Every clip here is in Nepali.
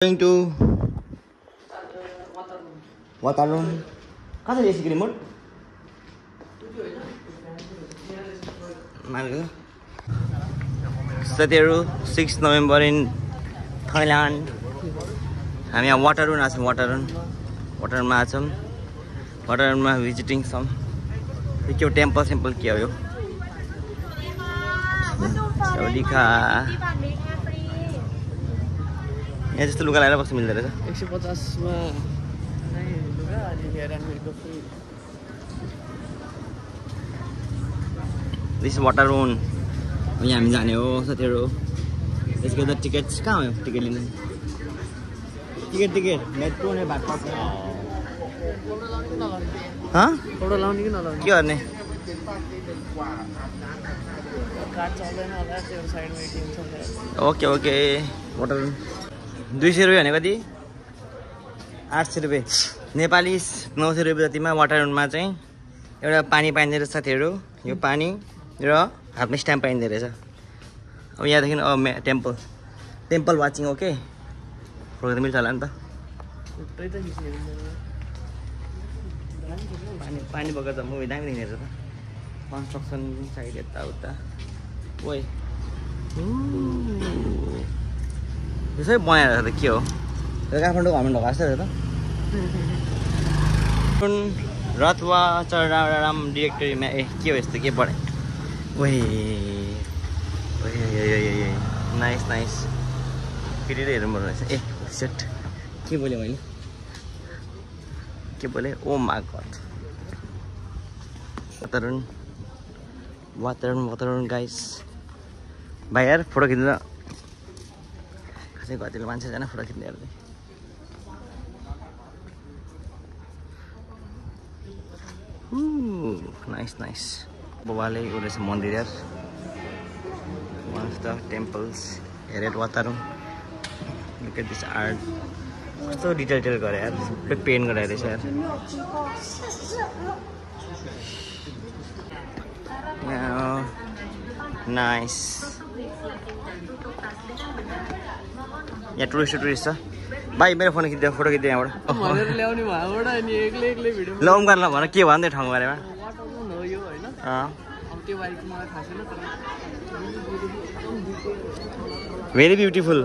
Going to Waterloo. Kata dia sikit remote. Mana? Satyaru 6 November in Thailand. हामी यहाँ Waterloo आछौं Waterloo मा आछौं Waterloo मा visiting some के टेम्पल के हो यो सवालिखा यहाँ जस्तो लुगा लगाएर बस्नु मिल्दैन रहेछ 150 मा नै लुगा अनि हेरानको फ्री This is Waterloo यहाँ हामी जाने हो साथीहरु यसको त टिकट कहाँ हो टिकट लिनु टिकट मेट्रो ने बात पर्छ ह फोटो लाउने कि नलाउने के गर्ने कार्ड चल्दैन होला त्यो साइडमा एटीएम छ ओके Waterloo 200 रुपैयाँ भने कति 800 रुपैयाँ नेपाली 900 रुपैयाँ जतिमा Waterloo मा चाहिँ एउटा पानी पाइँदै रहेछ साथीहरु यो पानी र हातमा स्ट्याम्प पाइँदै रहेछ अब यहाँ देखिन टेम्पल वाचिङ ओके फोटो त मिल्छ होला नि त उतै त खिच्ने पानी बगेर त मुभी दामी देख्ने रहेछ त कन्स्ट्रक्सन साइड यता उता ओइ यो सबै बनाएर त के हो काठमाडौँ घरमा ढोका जस्तो रहेछ त रथवा चराराम डिरेक्टरीमा के हो यस्तो के पढे ओइ नाइस फेरि हेर्नु पर्ने रहेछ सेट के बोले मैले के बोले oh my god Waterloo guys भाइ यार फोटो खिच्न कसै घरतिर मान्छे छैन फोटो खिच्ने हेर्दै नाइस बाबाले यो रहेछ मन्दिर यार one of the temples here at Waterloo look at this art कस्तो डिटेल गरे यार सबै पेन्ट गराएर रहेछ यार नाइस यहाँ टुरिस्ट छ भाइ मेरो फोटो खिच्दै यहाँबाट भनेर ल्याउने भएबाट अनि एक्लै भिडियो ल उम्कार ल भन के भन्दै ठाउँ बारेमा वाटरलुन हो यो हैन अब त्यो बारेमा मलाई थाहा छैन तर भेरी ब्युटिफुल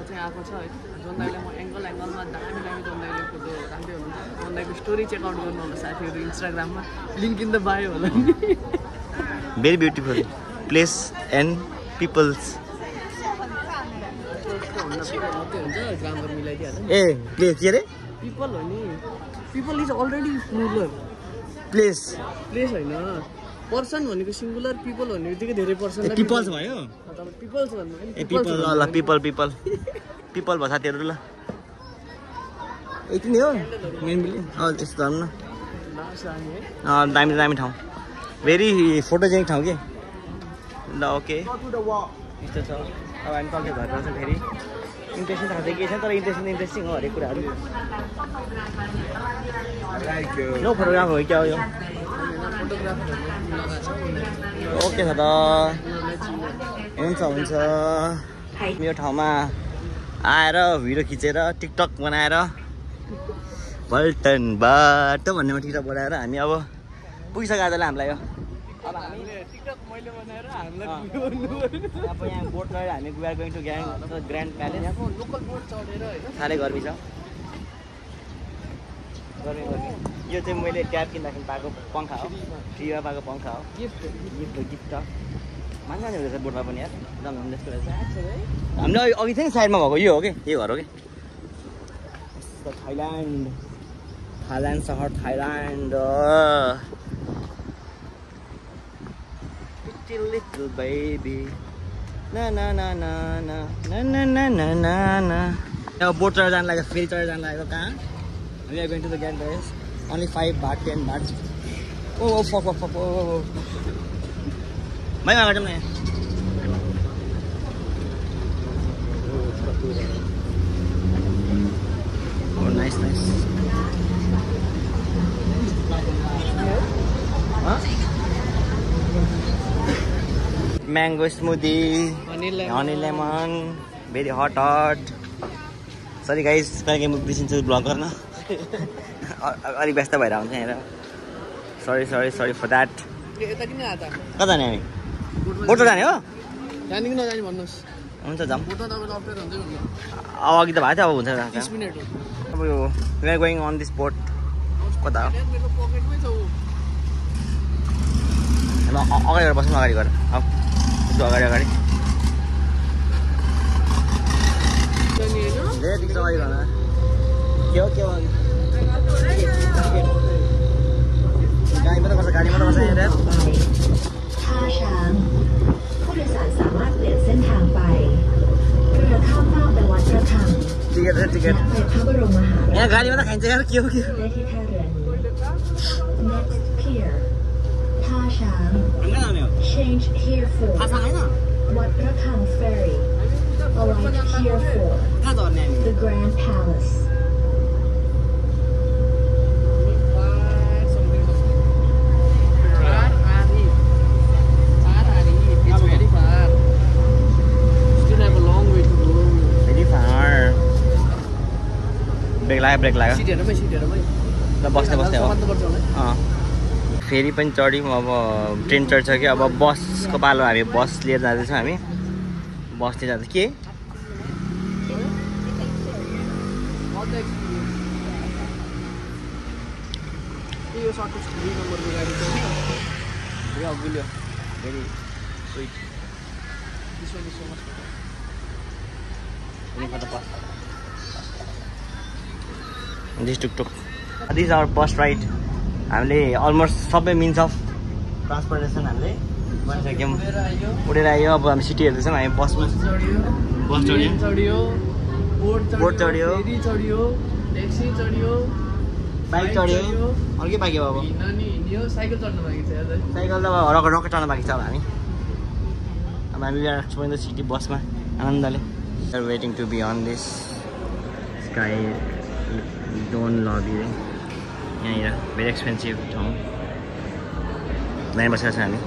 चाहिँ आएको छ है जोन्दाइले म एंगलमा दामी जोन्दाइले फोटो राख्दै हुनुहुन्छ जोन्दाइको स्टोरी चेक आउट गर्नु होला साथीहरु इन्स्टाग्राममा लिंक इन द बायो होला नि very beautiful place and peoples ए प्लेस के रे पिपल हो नि people is already plural place हैन पर्सन भनेको सिंगुलर पिपल भन्ने बित्तिकै धेरै पर्सन पिपल्स भयो पिपल्स भन्नु ए पिपल ल पिपल भयो साथीहरु ल यति नै हो मेन बिल्डिङ त्यस्तो गर्नु न दामी ठाउँ भेरी फोटोजेनिक ठाउँ के ल ओके यस्तो छ अब हामी कहिले घर जान्छ फेरि इन्ट्रेस्टिङ थाहा चाहिँ के छ तर इन्ट्रेस्टिङ हो हरेक कुराहरू नो फोटोग्राफ हो क्या हो यो ओके छ त हुन्छ यो ठाउँमा आएर भिडियो खिचेर टिकटक बनाएर पल्टनबाट भन्नेमा टिकटक बनाएर हामी अब पुगिसक्यो आजलाई हामीलाई यो अब हामीले टिकटक मैले बनाएर हामीलाई अब यहाँ बोट चढेर हामी we are going to grand palace यहाँको लोकल बोट चढेर हैन साह्रै गर्मी छ गर्मी यो चाहिँ मैले ट्याब किन्दाखेरि पाएको पङ्खा हो फ्रीमा पाएको पङ्खा हो गिफ्ट मान्छे हुँदैछ बोटमा पनि यार जम्म जस्तो रहेछ हामीले अघि चाहिँ साइडमा भएको यो हो कि यो घर हो कि थाइल्यान्ड सहर Thailand little baby na na na na na na na na na na na now boat चढेर जान लाग्यो फेरि चढेर जान लाग्यो कहाँ we are going to the grand place only 5 baht 10 baht oh fuck mai ma gadam na oh nice huh mango smoothie honey lemon very hot sorry guys कहिले म बिर्सिन्छु ब्लग गर्न अलिक व्यस्त भएर आउँछ यहाँनिर सरी फर द्याट यता किन आयो त कता जाने हामी बोटो जाने हो जाने कि नजाने भन्नुहोस् हुन्छ जाऊँ बोटो तपाईँको अप्डेट हुन्छ नि अब अघि त भएको थियो अब हुन्छ 30 मिनेट हो अब यो we are going on this boat कता हो मेरो पकेटमै छ उ अगाडि गएर बस्नु अगाडि गएर अब यसो अगाडि जाने हैन धेरै टिकट अगाडि गर्न के हो गाडी मात्रै बस्छ यहाँनिर ท่าช้างผู้โดยสารสามารถเปลี่ยนเส้นทางไปเรือข้ามฟากไปวัดพระธรรม टिकट และไปพระบรมมหาราช यहाँ गाडी मात्रै खाइन्छ यार के हो ได้ที่ท่าเรือนี้ Next pier ท่าช้าง कहाँ जाने हो Change here for थाहा छ हैन วัดพระธรรม Ferry Alight here for कहाँ झर्ने हामी the Grand Palace It's very far. Still have a long way to go. Very far break लाग्यो सिटहरुमै ल बस्दै हो पर्छ होला फेरि पनि चढ्यौँ अब ट्रेन चढ्छ कि अब बसको पालो हामी बस लिएर जाँदैछौँ हामी बसले जाँदा के यो सर्ट 3 नम्बरको गाडी छ यो अगुल्यो very sweet This one is so much better. This tuktuk this our bus ride हामीले अलमोस्ट सबै मिन्स अफ ट्रान्सपोर्टेसन हामीले भनिसक्यौँ उडेर आयो अब हामी सिटी हेर्दैछौँ हामी बसमा बस चढ्यो बोट चढ्यो फेरि चढ्यो ट्याक्सी चढ्यो बाइक चढ्यो अर्कै बाँकी हो अब हिँड्न हिँड्यो साइकल चढ्न बाँकी छ यार साइकल त अब रक चढ्न बाँकी छ अब हामी एक्सप्लोरिङ द सिटी बसमा आनन्दले waiting to be on this sky dawn lobby यहाँनिर भेरी एक्सपेन्सिभ ठाउँ लाइन बसेको छ हामी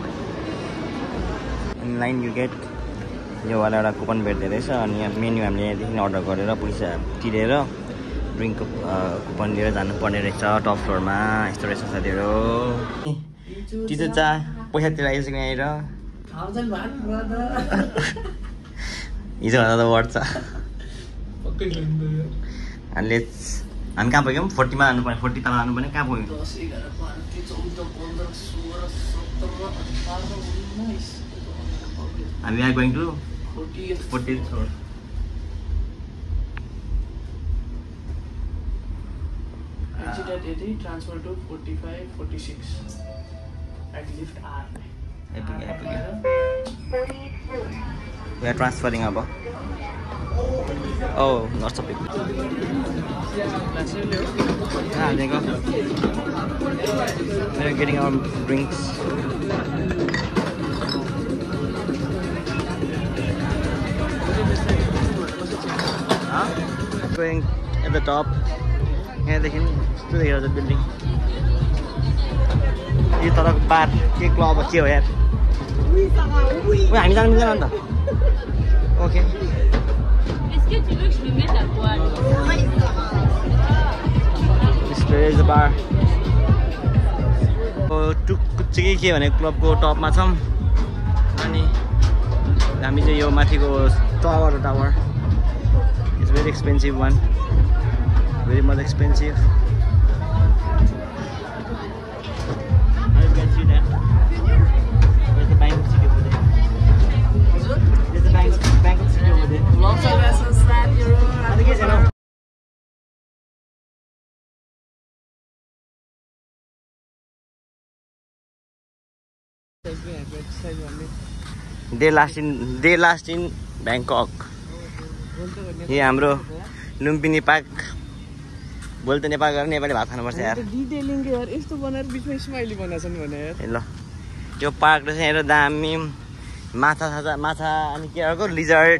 इन लाइन यु गेट योवाला एउटा कुपन भेट्दो रहेछ अनि यहाँ मेन्यू हामीले यहाँदेखि अर्डर गरेर पैसा तिरेर ड्रिङ्कको कुपन लिएर जानुपर्ने रहेछ टप फ्लोरमा यस्तो रहेछ साथीहरू चिसो चा पैसा तिराइसक्यो यहाँनिर हिजोभन्दा त बढ्छ हामीले हामी कहाँ पुग्यौँ 40 मा जानुपर्ने 40 तल जानुपर्ने कहाँ पुग्यौँ 10 11 12 13 14 15 16 17 18 19 हामी are going to 40 floor exit at 80 transfer to 45 46 at lift R We are transferring अब Oh, not so big. Ah, there you go. We are getting our drinks. Going at the top. Here they can still hear the building. This is a bar. This club is here. Wait, हामी जानु मिल्दैन नि त okay Est-ce que tu veux que je lui mette la poêle? This is the bar. टुक चाहिँ के भने क्लबको टपमा छौँ अनि हामी चाहिँ यो माथिको tower it's very expensive one very much expensive Lots of lessons that you're They last in Bangkok. ये हाम्रो लुम्पिनी पार्क बोल्दै नेपाल गएर नेपाली भात खानुपर्छ यार डिटेलिङ के यार यस्तो बनाएर बिचमा स्माइली बनाछन् भने यार ल त्यो पार्क रहेछ हेर दामी माछा अनि के अर्को लिजर्ड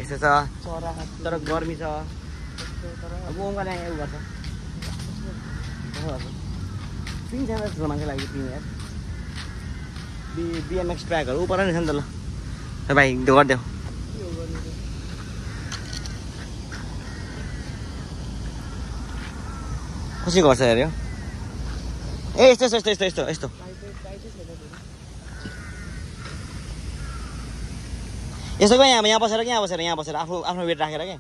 यस्तो छ चरा तर गर्मी छ अब ओमका यहाँ गर्छ तिनजना जस्तो मान्छे लाग्यो तिमी यार बिएमएक्स ट्र्याकहरू उपर नै छ नि त ल भाइ गरिदेऊ कसरी गर्छ हेऱ्यो ए यस्तो यस्तो यस्तो यस्तो यस्तो यसो क्या यहाँ बसेर आफ्नो आफ्नो वेट राखेर क्या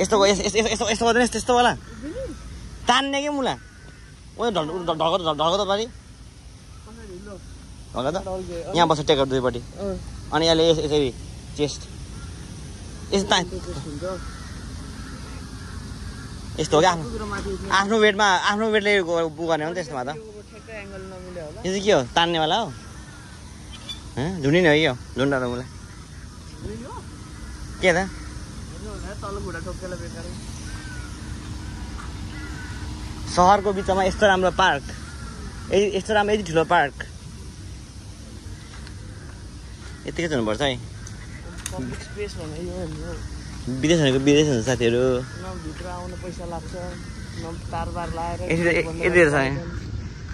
यस्तो यस्तो गर्दैन यस्तो होला तान्ने क्या मुला ढल्को त पारि ढल्का त यहाँ बस्छ टेकर दुईपट्टि अनि यसले यसरी चेस्ट यस्तो यस्तो हो क्या आफ्नो वेटले गर्ने हो नि त्यसमा त यो चाहिँ के हो तान्नेवाला हो झुन्डी नै हो यो झुन्डा त मलाई के त सहरको बिचमा यस्तो राम्रो पार्क यस्तो राम्रो यति ठुलो पार्क यतिकै हुनुपर्छ है विदेश हुन्छ साथीहरू यति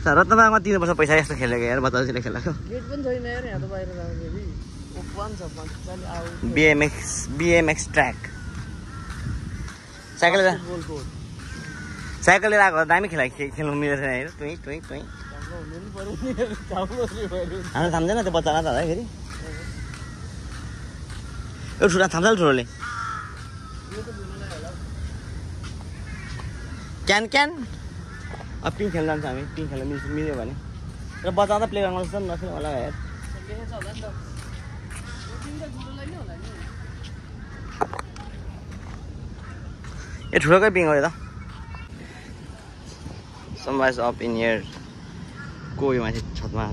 रत्नबागमा 3 वर्ष पैसा यस्तो खेलेको यार बताउले खेलेको BMX ट्र्याक साइकल लिएर आएको दामी खेल्नु मिलेको छैन हेर टुई हाम्रो थाम्दैन त्यो बच्चालाई त है फेरि यो ठुला थाम्छ ठुलोले क्यान अब पिङ खेल्न जान्छ हामी पिङ खेल्न मिल्यो भने र बच्चा प्ले ग्राउन्डमा जस्तो नखेल होला हेर यो ठुलोकै पिङ हो यो त Sunrise up in here. Go you might chat ma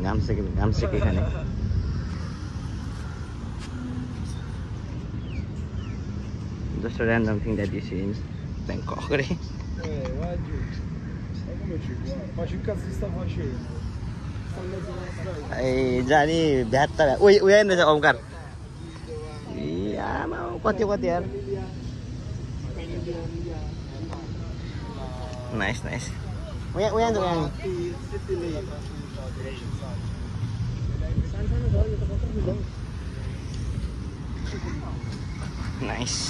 ngam seke khane. Just a random thing that you see in Bangkok. Hey, Jani, bhyatta. Oi, हेर्नु छ ओमकार. या मा कति यार. Nice. Uyan. Nice.